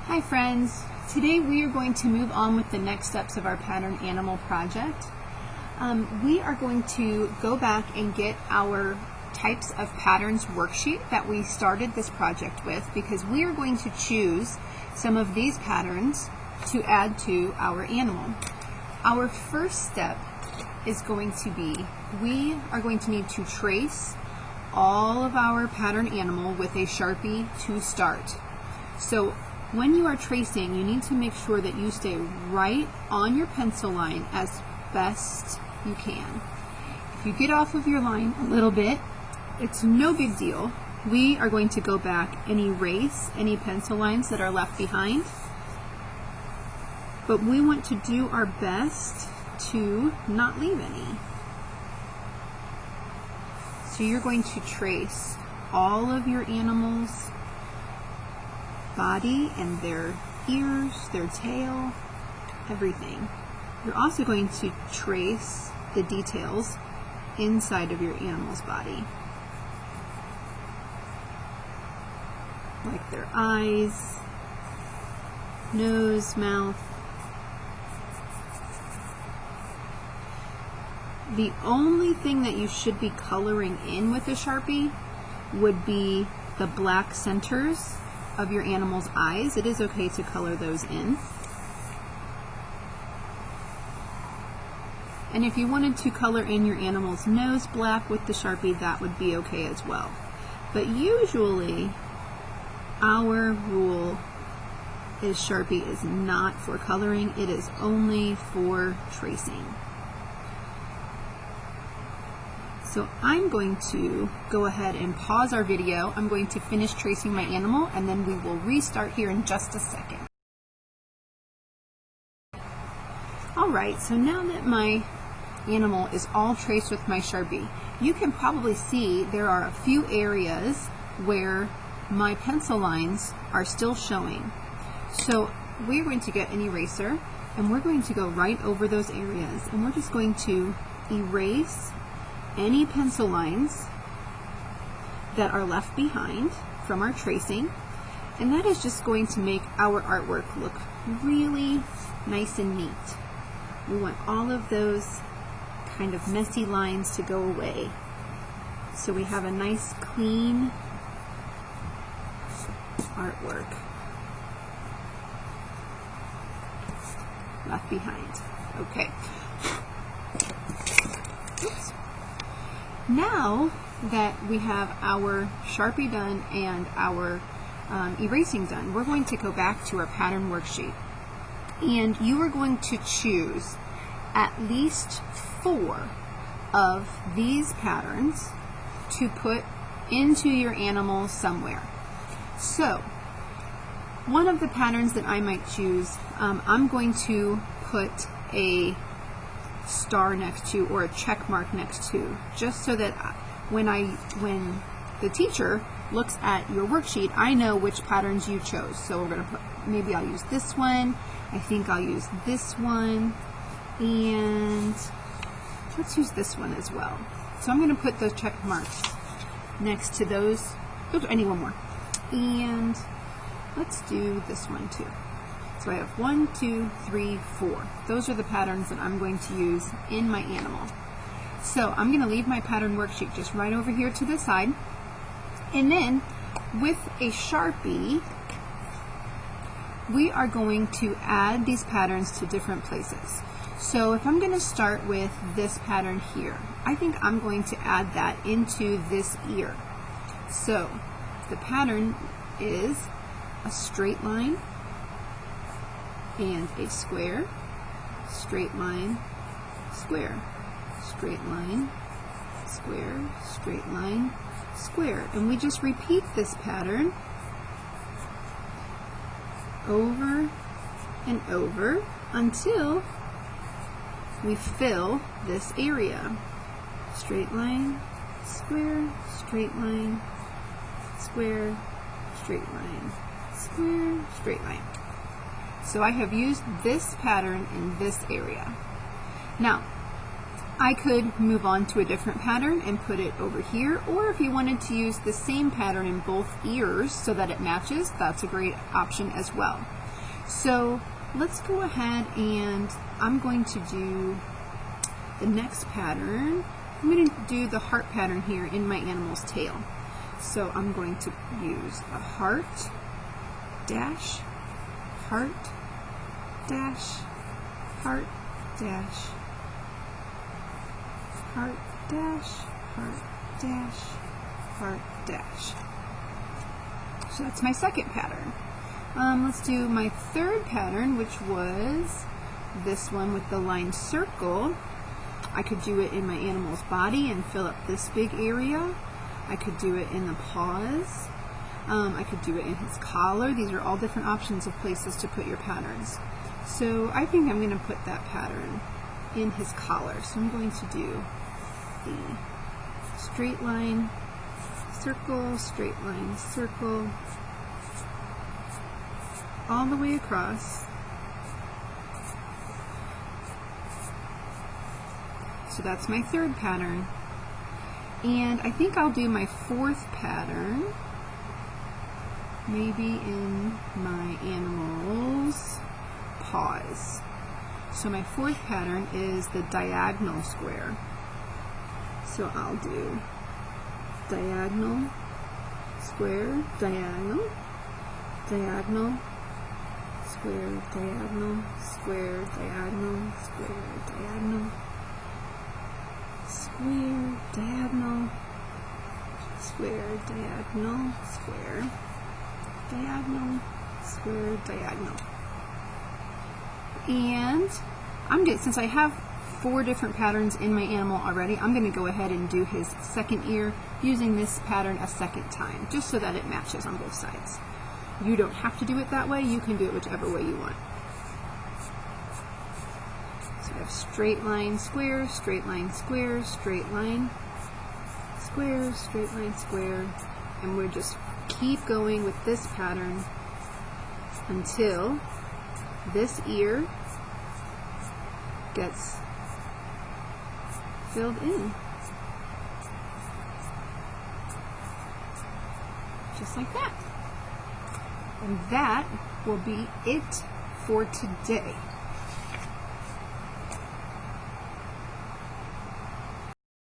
Hi friends, today we are going to move on with the next steps of our pattern animal project. We are going to go back and get our types of patterns worksheet that we started this project with, because we are going to choose some of these patterns to add to our animal. Our first step is going to be, we are going to need to trace all of our pattern animal with a Sharpie to start. So when you are tracing, you need to make sure that you stay right on your pencil line as best you can. If you get off of your line a little bit, it's no big deal. We are going to go back and erase any pencil lines that are left behind, but we want to do our best to not leave any. So you're going to trace all of your animals' body and their ears, their tail, everything. You're also going to trace the details inside of your animal's body, like their eyes, nose, mouth. The only thing that you should be coloring in with a Sharpie would be the black centers of your animal's eyes. It is okay to color those in. And if you wanted to color in your animal's nose black with the Sharpie, that would be okay as well. But usually, our rule is Sharpie is not for coloring, it is only for tracing. So I'm going to go ahead and pause our video. I'm going to finish tracing my animal, and then we will restart here in just a second. Alright, so now that my animal is all traced with my Sharpie, you can probably see there are a few areas where my pencil lines are still showing. So we're going to get an eraser, and we're going to go right over those areas, and we're just going to erase any pencil lines that are left behind from our tracing, and that is just going to make our artwork look really nice and neat. We want all of those kind of messy lines to go away, so we have a nice clean artwork left behind. Okay. Oops. Now that we have our Sharpie done and our erasing done, we're going to go back to our pattern worksheet. And you are going to choose at least 4 of these patterns to put into your animal somewhere. So, one of the patterns that I might choose, I'm going to put a star next to, or a check mark next to, just so that when the teacher looks at your worksheet, I know which patterns you chose. So we're going to put, maybe I'll use this one, I think I'll use this one, and let's use this one as well. So I'm going to put those check marks next to those. Oops, I need one more. And let's do this one too. So I have 1, 2, 3, 4. Those are the patterns that I'm going to use in my animal. So I'm going to leave my pattern worksheet just right over here to the side. And then with a Sharpie, we are going to add these patterns to different places. So if I'm going to start with this pattern here, I think I'm going to add that into this ear. So the pattern is a straight line and a square, straight line, square, straight line, square, straight line, square. And we just repeat this pattern over and over until we fill this area. Straight line, square, straight line, square, straight line, square, straight line. So I have used this pattern in this area. Now, I could move on to a different pattern and put it over here, or if you wanted to use the same pattern in both ears so that it matches, that's a great option as well. So let's go ahead and I'm going to do the next pattern. I'm going to do the heart pattern here in my animal's tail. So I'm going to use a heart, dash, heart, dash, heart, dash, heart, dash, heart, dash, heart, dash. So that's my second pattern. Let's do my third pattern, which was this one with the line circle. I could do it in my animal's body and fill up this big area. I could do it in the paws. I could do it in his collar. These are all different options of places to put your patterns. So I think I'm going to put that pattern in his collar. So I'm going to do the straight line, circle, straight line, circle, all the way across. So that's my third pattern. And I think I'll do my fourth pattern maybe in my animal's paws. So my fourth pattern is the diagonal square. So I'll do diagonal, square, diagonal, diagonal, square, diagonal, square, diagonal, square, diagonal, square, diagonal, square, diagonal, square, diagonal, square, diagonal. And since I have 4 different patterns in my animal already, I'm going to go ahead and do his second ear using this pattern a second time, just so that it matches on both sides. You don't have to do it that way. You can do it whichever way you want. So I have straight line, square, straight line, square, straight line, square, straight line, square, and we'll just keep going with this pattern until this ear gets filled in. Just like that. And that will be it for today.